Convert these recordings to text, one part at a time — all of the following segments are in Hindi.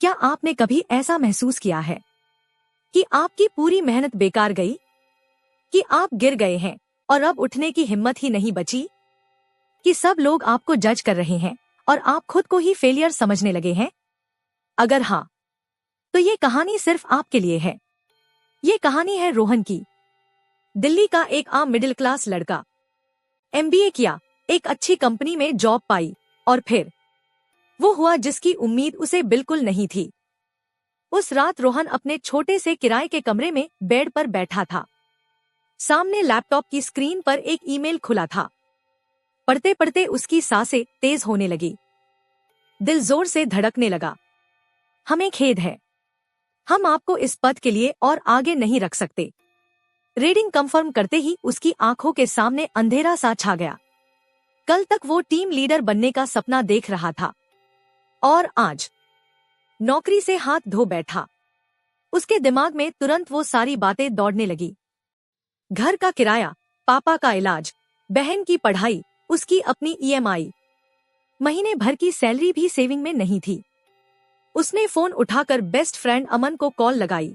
क्या आपने कभी ऐसा महसूस किया है कि आपकी पूरी मेहनत बेकार गई, कि आप गिर गए हैं और अब उठने की हिम्मत ही नहीं बची, कि सब लोग आपको जज कर रहे हैं और आप खुद को ही फेलियर समझने लगे हैं? अगर हाँ, तो ये कहानी सिर्फ आपके लिए है। ये कहानी है रोहन की। दिल्ली का एक आम मिडिल क्लास लड़का, एमबीए किया, एक अच्छी कंपनी में जॉब पाई और फिर वो हुआ जिसकी उम्मीद उसे बिल्कुल नहीं थी। उस रात रोहन अपने छोटे से किराए के कमरे में बेड पर बैठा था। सामने लैपटॉप की स्क्रीन पर एक ईमेल खुला था। पढ़ते पढ़ते उसकी सांसें तेज होने लगी, दिल जोर से धड़कने लगा। हमें खेद है, हम आपको इस पद के लिए और आगे नहीं रख सकते। रीडिंग कंफर्म करते ही उसकी आंखों के सामने अंधेरा सा छा गया। कल तक वो टीम लीडर बनने का सपना देख रहा था और आज नौकरी से हाथ धो बैठा। उसके दिमाग में तुरंत वो सारी बातें दौड़ने लगी। घर का किराया, पापा का इलाज, बहन की पढ़ाई, उसकी अपनी ईएमआई। महीने भर की सैलरी भी सेविंग में नहीं थी। उसने फोन उठाकर बेस्ट फ्रेंड अमन को कॉल लगाई।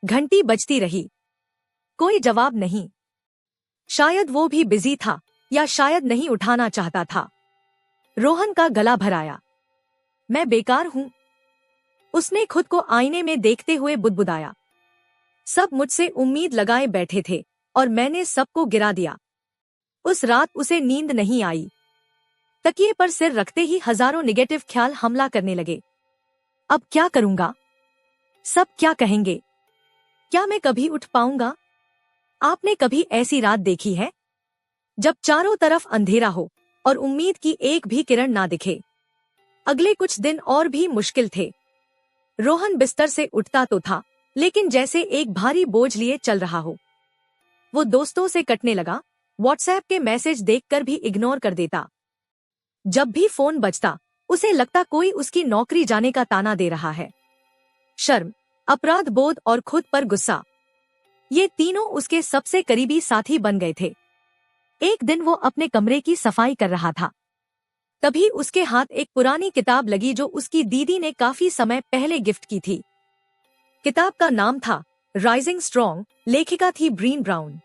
घंटी बजती रही, कोई जवाब नहीं। शायद वो भी बिजी था या शायद नहीं उठाना चाहता था। रोहन का गला भर आया। मैं बेकार हूँ, उसने खुद को आईने में देखते हुए बुदबुदाया। सब मुझसे उम्मीद लगाए बैठे थे और मैंने सबको गिरा दिया। उस रात उसे नींद नहीं आई। तकिए पर सिर रखते ही हजारों निगेटिव ख्याल हमला करने लगे। अब क्या करूंगा? सब क्या कहेंगे? क्या मैं कभी उठ पाऊंगा? आपने कभी ऐसी रात देखी है जब चारों तरफ अंधेरा हो और उम्मीद की एक भी किरण ना दिखे? अगले कुछ दिन और भी मुश्किल थे। रोहन बिस्तर से उठता तो था, लेकिन जैसे एक भारी बोझ लिए चल रहा हो। वो दोस्तों से कटने लगा, व्हाट्सएप के मैसेज देखकर भी इग्नोर कर देता। जब भी फोन बजता उसे लगता कोई उसकी नौकरी जाने का ताना दे रहा है। शर्म, अपराध बोध और खुद पर गुस्सा, ये तीनों उसके सबसे करीबी साथी बन गए थे। एक दिन वो अपने कमरे की सफाई कर रहा था, तभी उसके हाथ एक पुरानी किताब लगी जो उसकी दीदी ने काफी समय पहले गिफ्ट की थी। किताब का नाम था राइजिंग स्ट्रॉन्ग, लेखिका थी ब्रीन ब्राउन।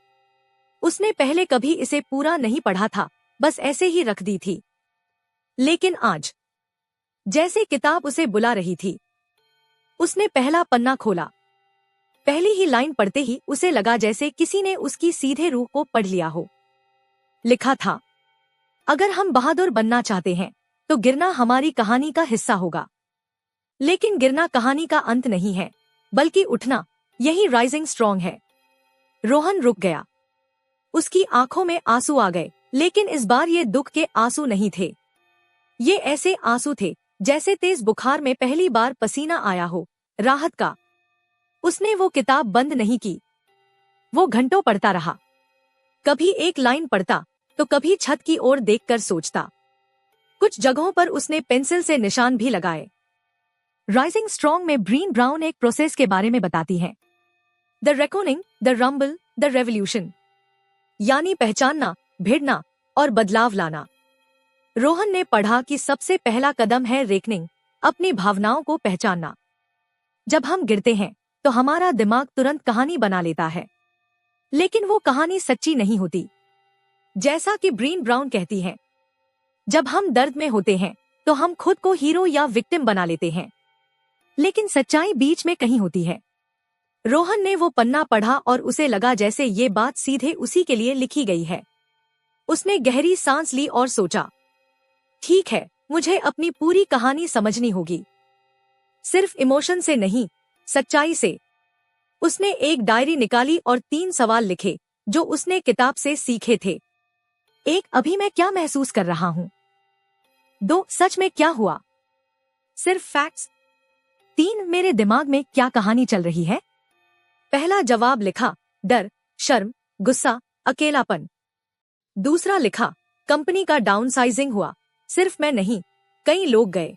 उसने पहले कभी इसे पूरा नहीं पढ़ा था, बस ऐसे ही रख दी थी। लेकिन आज जैसे किताब उसे बुला रही थी, उसने पहला पन्ना खोला। पहली ही लाइन पढ़ते ही उसे लगा जैसे किसी ने उसकी सीधे रूह को पढ़ लिया हो। लिखा था, अगर हम बहादुर बनना चाहते हैं तो गिरना हमारी कहानी का हिस्सा होगा। लेकिन गिरना कहानी का अंत नहीं है, बल्कि उठना, यही राइजिंग स्ट्रॉन्ग है। रोहन रुक गया। उसकी आंखों में आंसू आ गए, लेकिन इस बार ये दुख के आंसू नहीं थे। ये ऐसे आंसू थे जैसे तेज बुखार में पहली बार पसीना आया हो, राहत का। उसने वो किताब बंद नहीं की। वो घंटों पढ़ता रहा। कभी एक लाइन पढ़ता तो कभी छत की ओर देखकर सोचता। कुछ जगहों पर उसने पेंसिल से निशान भी लगाए। राइजिंग स्ट्रॉन्ग में ब्रीन ब्राउन एक प्रोसेस के बारे में बताती है। The reckoning, the rumble, the revolution, यानी पहचानना, भिड़ना और बदलाव लाना। रोहन ने पढ़ा कि सबसे पहला कदम है रेकनिंग, अपनी भावनाओं को पहचानना। जब हम गिरते हैं तो हमारा दिमाग तुरंत कहानी बना लेता है, लेकिन वो कहानी सच्ची नहीं होती। जैसा कि ब्रीन ब्राउन कहती है, जब हम दर्द में होते हैं तो हम खुद को हीरो या विक्टिम बना लेते हैं, लेकिन सच्चाई बीच में कहीं होती है। रोहन ने वो पन्ना पढ़ा और उसे लगा जैसे ये बात सीधे उसी के लिए लिखी गई है। उसने गहरी सांस ली और सोचा, ठीक है, मुझे अपनी पूरी कहानी समझनी होगी, सिर्फ इमोशन से नहीं, सच्चाई से। उसने एक डायरी निकाली और 3 सवाल लिखे जो उसने किताब से सीखे थे। 1, अभी मैं क्या महसूस कर रहा हूँ? 2, सच में क्या हुआ? सिर्फ फैक्ट्स। 3, मेरे दिमाग में क्या कहानी चल रही है? पहला जवाब लिखा, डर, शर्म, गुस्सा, अकेलापन। दूसरा लिखा, कंपनी का डाउनसाइजिंग हुआ, सिर्फ मैं नहीं, कई लोग गए,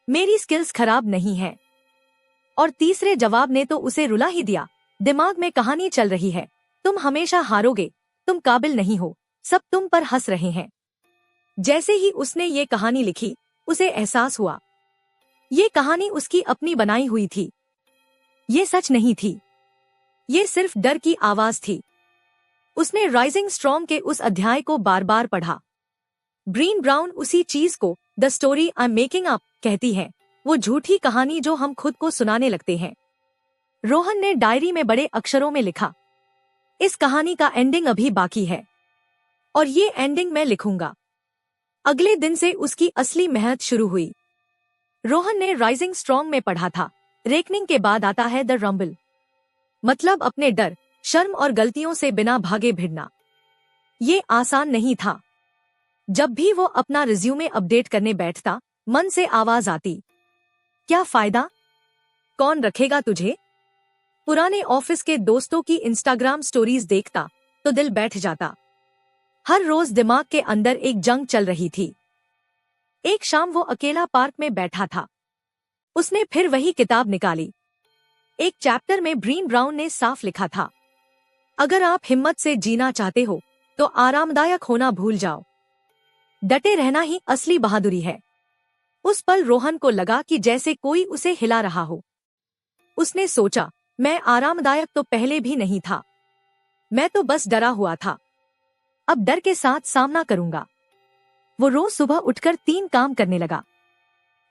मेरी स्किल्स खराब नहीं है। और तीसरे जवाब ने तो उसे रुला ही दिया। दिमाग में कहानी चल रही है, तुम हमेशा हारोगे, तुम काबिल नहीं हो, सब तुम पर हंस रहे हैं। जैसे ही उसने ये कहानी लिखी, उसे एहसास हुआ, ये कहानी उसकी अपनी बनाई हुई थी। ये सच नहीं थी। ये सिर्फ डर की आवाज थी। उसने राइजिंग स्ट्रॉन्ग के उस अध्याय को बार बार पढ़ा। ब्रीन ब्राउन उसी चीज को the story I am making up कहती है, वो झूठी कहानी जो हम खुद को सुनाने लगते हैं। रोहन ने डायरी में बड़े अक्षरों में लिखा, इस कहानी का एंडिंग अभी बाकी है और ये एंडिंग मैं लिखूंगा। अगले दिन से उसकी असली मेहनत शुरू हुई। रोहन ने राइजिंग स्ट्रॉन्ग में पढ़ा था, रेकनिंग के बाद आता है द रंबल, मतलब अपने डर, शर्म और गलतियों से बिना भागे भिड़ना। ये आसान नहीं था। जब भी वो अपना रिज्यूमे अपडेट करने बैठता, मन से आवाज आती, क्या फायदा, कौन रखेगा तुझे। पुराने ऑफिस के दोस्तों की इंस्टाग्राम स्टोरीज देखता तो दिल बैठ जाता। हर रोज दिमाग के अंदर एक जंग चल रही थी। एक शाम वो अकेला पार्क में बैठा था। उसने फिर वही किताब निकाली। एक चैप्टर में ब्रीन ब्राउन ने साफ लिखा था, अगर आप हिम्मत से जीना चाहते हो तो आरामदायक होना भूल जाओ। डटे रहना ही असली बहादुरी है। उस पल रोहन को लगा कि जैसे कोई उसे हिला रहा हो। उसने सोचा, मैं आरामदायक तो पहले भी नहीं था, मैं तो बस डरा हुआ था। अब डर के साथ सामना करूंगा। वो रोज सुबह उठकर 3 काम करने लगा।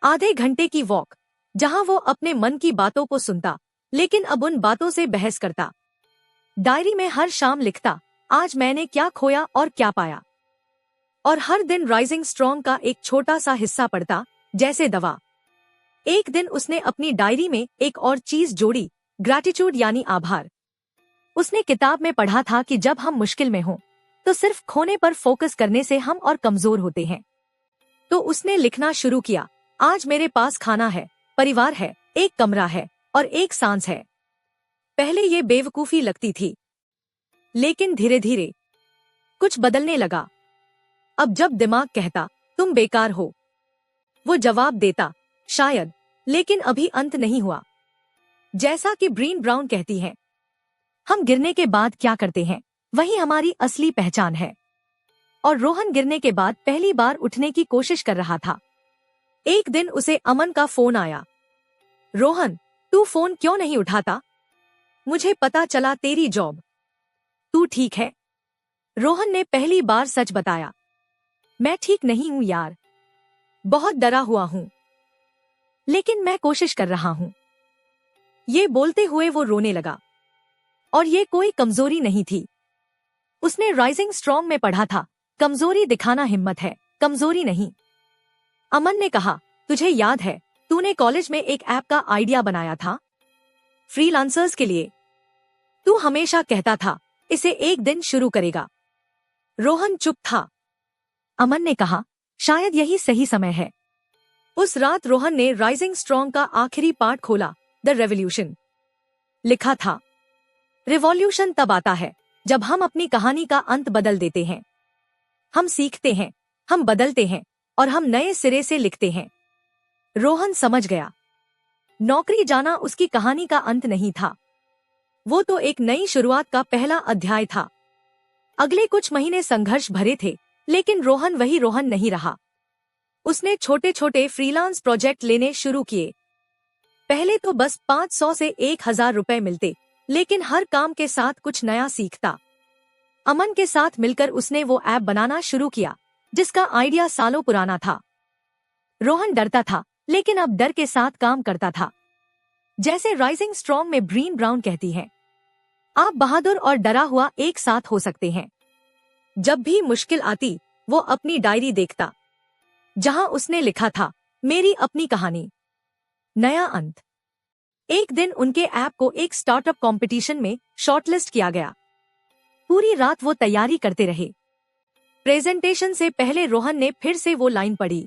आधे घंटे की वॉक, जहां वो अपने मन की बातों को सुनता, लेकिन अब उन बातों से बहस करता। डायरी में हर शाम लिखता, आज मैंने क्या खोया और क्या पाया। और हर दिन राइजिंग स्ट्रॉन्ग का एक छोटा सा हिस्सा पढ़ता, जैसे दवा। एक दिन उसने अपनी डायरी में एक और चीज जोड़ी, ग्रैटिट्यूड यानी आभार। उसने किताब में पढ़ा था कि जब हम मुश्किल में हों तो सिर्फ खोने पर फोकस करने से हम और कमजोर होते हैं। तो उसने लिखना शुरू किया, आज मेरे पास खाना है, परिवार है, एक कमरा है और एक सांस है। पहले ये बेवकूफी लगती थी, लेकिन धीरे धीरे कुछ बदलने लगा। अब जब दिमाग कहता तुम बेकार हो, वो जवाब देता शायद, लेकिन अभी अंत नहीं हुआ। जैसा कि ब्रीन ब्राउन कहती है, हम गिरने के बाद क्या करते हैं वही हमारी असली पहचान है। और रोहन गिरने के बाद पहली बार उठने की कोशिश कर रहा था। एक दिन उसे अमन का फोन आया, रोहन तू फोन क्यों नहीं उठाता, मुझे पता चला तेरी जॉब। तू ठीक है? रोहन ने पहली बार सच बताया, मैं ठीक नहीं हूं यार, बहुत डरा हुआ हूं, लेकिन मैं कोशिश कर रहा हूं। ये बोलते हुए वो रोने लगा। और ये कोई कमजोरी नहीं थी। उसने राइजिंग स्ट्रॉन्ग में पढ़ा था, कमजोरी दिखाना हिम्मत है, कमजोरी नहीं। अमन ने कहा, तुझे याद है तूने कॉलेज में एक ऐप का आइडिया बनाया था फ्रीलांसर्स के लिए। तू हमेशा कहता था इसे एक दिन शुरू करेगा। रोहन चुप था। अमन ने कहा, शायद यही सही समय है। उस रात रोहन ने राइजिंग स्ट्रॉन्ग का आखिरी पार्ट खोला, द रेवोल्यूशन। लिखा था, रिवॉल्यूशन तब आता है जब हम अपनी कहानी का अंत बदल देते हैं। हम सीखते हैं, हम बदलते हैं और हम नए सिरे से लिखते हैं। रोहन समझ गया, नौकरी जाना उसकी कहानी का अंत नहीं था, वो तो एक नई शुरुआत का पहला अध्याय था। अगले कुछ महीने संघर्ष भरे थे, लेकिन रोहन वही रोहन नहीं रहा। उसने छोटे छोटे फ्रीलांस प्रोजेक्ट लेने शुरू किए। पहले तो बस 500 से 1000 रुपए मिलते, लेकिन हर काम के साथ कुछ नया सीखता। अमन के साथ मिलकर उसने वो ऐप बनाना शुरू किया जिसका आइडिया सालों पुराना था। रोहन डरता था, लेकिन अब डर के साथ काम करता था। जैसे राइजिंग स्ट्रॉन्ग में ब्रीन ब्राउन कहती है, आप बहादुर और डरा हुआ एक साथ हो सकते हैं। जब भी मुश्किल आती, वो अपनी डायरी देखता, जहां उसने लिखा था, मेरी अपनी कहानी, नया अंत। एक दिन उनके ऐप को एक स्टार्टअप कंपटीशन में शॉर्टलिस्ट किया गया। पूरी रात वो तैयारी करते रहे। प्रेजेंटेशन से पहले रोहन ने फिर से वो लाइन पढ़ी,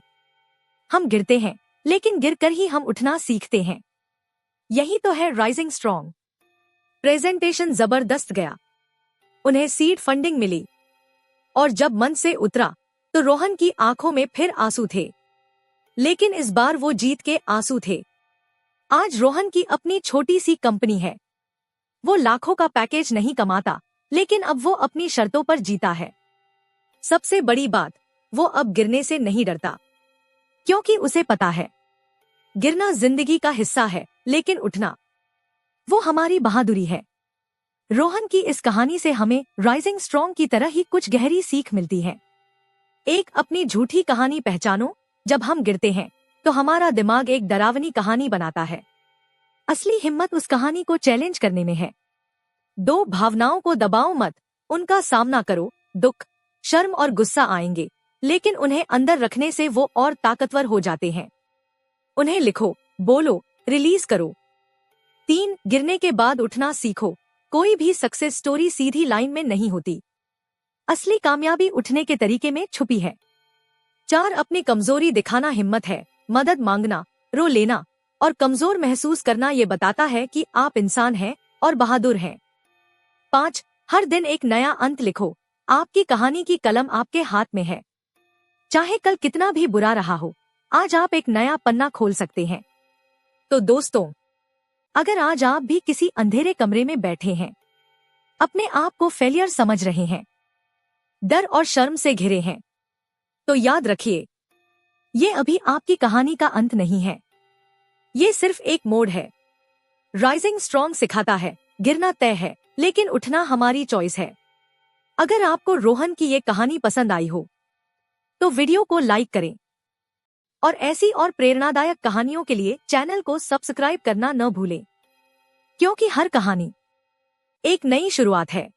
हम गिरते हैं, लेकिन गिरकर ही हम उठना सीखते हैं। यही तो है राइजिंग स्ट्रॉन्ग। प्रेजेंटेशन जबरदस्त गया। उन्हें सीड फंडिंग मिली और जब मंच से उतरा तो रोहन की आंखों में फिर आंसू थे, लेकिन इस बार वो जीत के आंसू थे। आज रोहन की अपनी छोटी सी कंपनी है। वो लाखों का पैकेज नहीं कमाता, लेकिन अब वो अपनी शर्तों पर जीता है। सबसे बड़ी बात, वो अब गिरने से नहीं डरता, क्योंकि उसे पता है गिरना जिंदगी का हिस्सा है, लेकिन उठना वो हमारी बहादुरी है। रोहन की इस कहानी से हमें राइजिंग स्ट्रॉन्ग की तरह ही कुछ गहरी सीख मिलती है। एक, अपनी झूठी कहानी पहचानो। जब हम गिरते हैं तो हमारा दिमाग एक डरावनी कहानी बनाता है। असली हिम्मत उस कहानी को चैलेंज करने में है। 2, भावनाओं को दबाओ मत, उनका सामना करो। दुख, शर्म और गुस्सा आएंगे, लेकिन उन्हें अंदर रखने से वो और ताकतवर हो जाते हैं। उन्हें लिखो, बोलो, रिलीज करो। 3, गिरने के बाद उठना सीखो। कोई भी सक्सेस स्टोरी सीधी लाइन में नहीं होती। असली कामयाबी उठने के तरीके में छुपी है। 4, अपनी कमजोरी दिखाना हिम्मत है। मदद मांगना, रो लेना और कमजोर महसूस करना ये बताता है कि आप इंसान हैं और बहादुर हैं। 5, हर दिन एक नया अंत लिखो। आपकी कहानी की कलम आपके हाथ में है। चाहे कल कितना भी बुरा रहा हो, आज आप एक नया पन्ना खोल सकते हैं। तो दोस्तों, अगर आज आप भी किसी अंधेरे कमरे में बैठे हैं, अपने आप को फेलियर समझ रहे हैं, डर और शर्म से घिरे हैं, तो याद रखिए, ये अभी आपकी कहानी का अंत नहीं है। ये सिर्फ एक मोड़ है। राइजिंग स्ट्रॉन्ग सिखाता है, गिरना तय है, लेकिन उठना हमारी चॉइस है। अगर आपको रोहन की ये कहानी पसंद आई हो, तो वीडियो को लाइक करें और ऐसी और प्रेरणादायक कहानियों के लिए चैनल को सब्सक्राइब करना न भूलें, क्योंकि हर कहानी एक नई शुरुआत है।